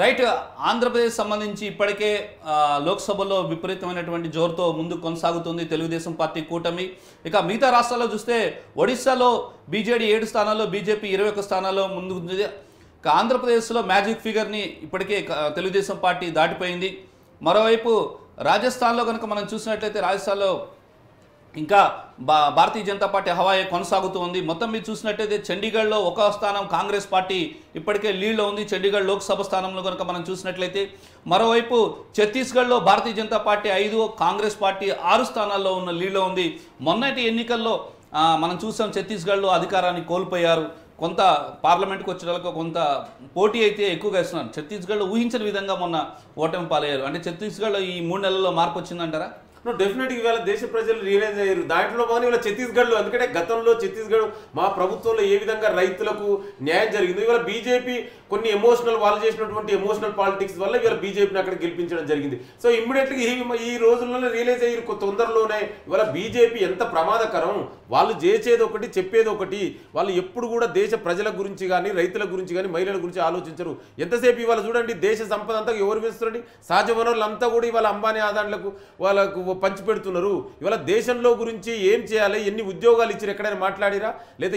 Right. Andhra Pradesh సంబంధించి ఇప్పటికే లోక్సభలో విపరీతమైనటువంటి జోరుతో ముందుకు కొనసాగుతుంది తెలుగుదేశం పార్టీ కూటమి. ఇక మిగతా రాష్ట్రాల్లో చూస్తే ఒడిశాలో బీజేడీ 7 స్థానాల్లో, బీజేపీ 21 స్థానాల్లో ముందుకు. ఇక ఆంధ్రప్రదేశ్లో మ్యాజిక్ ఫిగర్ని ఇప్పటికే తెలుగుదేశం పార్టీ దాటిపోయింది. మరోవైపు రాజస్థాన్లో కనుక మనం చూసినట్లయితే రాజస్థాన్లో ఇంకా భారతీయ జనతా పార్టీ హవాయే కొనసాగుతూ ఉంది. మొత్తం మీరు చూసినట్టయితే చండీగఢ్లో ఒక స్థానం కాంగ్రెస్ పార్టీ ఇప్పటికే లీడ్లో ఉంది. చండీగఢ్ లోక్సభ స్థానంలో కనుక మనం చూసినట్లయితే, మరోవైపు ఛత్తీస్గఢ్లో భారతీయ జనతా పార్టీ 5, కాంగ్రెస్ పార్టీ 6 స్థానాల్లో ఉన్న లీడ్లో ఉంది. మొన్నటి ఎన్నికల్లో మనం చూసాం ఛత్తీస్గఢ్లో అధికారాన్ని కోల్పోయారు. కొంత పార్లమెంట్కి వచ్చేటప్పుడు కొంత పోటీ అయితే ఎక్కువగా ఇస్తున్నారు. ఛత్తీస్గఢ్లో ఊహించని విధంగా మొన్న ఓటమి పాలయ్యారు. అంటే ఛత్తీస్గఢ్లో ఈ 3 నెలల్లో మార్పు వచ్చిందంటారా? డెఫినెట్గా ఇవాళ దేశ ప్రజలు రియలైజ్ అయ్యారు. దాంట్లో కానీ ఇవాళ ఛత్తీస్గఢ్లో, ఎందుకంటే గతంలో ఛత్తీస్గఢ్ మా ప్రభుత్వంలో ఏ విధంగా రైతులకు న్యాయం జరిగిందో, ఇవాళ బీజేపీ కొన్ని వాళ్ళు చేసినటువంటి ఎమోషనల్ పాలిటిక్స్ వల్ల ఇవాళ బీజేపీని అక్కడ గెలిపించడం జరిగింది. సో ఇమ్మీడియట్గా ఈ రోజుల్లోనే రియలైజ్ అయ్యారు తొందరలోనే ఇవాళ బీజేపీ ఎంత ప్రమాదకరం. వాళ్ళు చేసేది ఒకటి, చెప్పేది ఒకటి. వాళ్ళు ఎప్పుడు కూడా దేశ ప్రజల గురించి కానీ, రైతుల గురించి కానీ, మహిళల గురించి ఆలోచించరు. ఎంతసేపు ఇవాళ చూడండి, దేశ సంపద అంతా ఎవరు వేస్తున్నారండి? సహజ వనరులు అంతా కూడా ఇవాళ అంబానీ ఆదాన్లకు వాళ్ళకు పంచిపెడుతున్నారు. ఇవాళ దేశంలో గురించి ఏం చేయాలి, ఎన్ని ఉద్యోగాలు ఇచ్చారు, ఎక్కడైనా మాట్లాడిరా? లేదా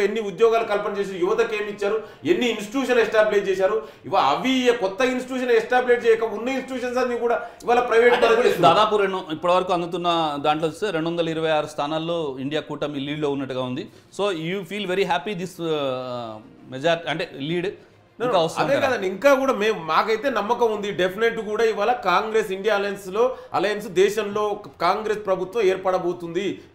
ఎన్ని ఉద్యోగాలు కల్పన చేసి యువతకు ఏమి ఇచ్చారు, ఎన్ని ఇన్స్టిట్యూషన్ ఎస్టాబ్లిష్ చేశారు? ఇవాళ అవి కొత్త ఇన్స్టిట్యూషన్ ఎస్టాబ్లిష్ చేయక ఉన్న ఇన్స్టిట్యూషన్స్ అన్ని కూడా ఇవాళ ప్రైవేట్ దాదాపు ఇప్పటివరకు అందుతున్న దాంట్లో 226 స్థానాల్లో ఇండియా కూటమి లీడ్లో ఉన్నట్టుగా ఉంది. So you feel very happy this majority అంటే లీడ్ అదే కదండి. ఇంకా కూడా మాకైతే నమ్మకం ఉంది. డెఫినెట్ కూడా ఇవాళ కాంగ్రెస్ ఇండియా అలయన్స్ దేశంలో కాంగ్రెస్ ప్రభుత్వం ఏర్పడబోతుంది.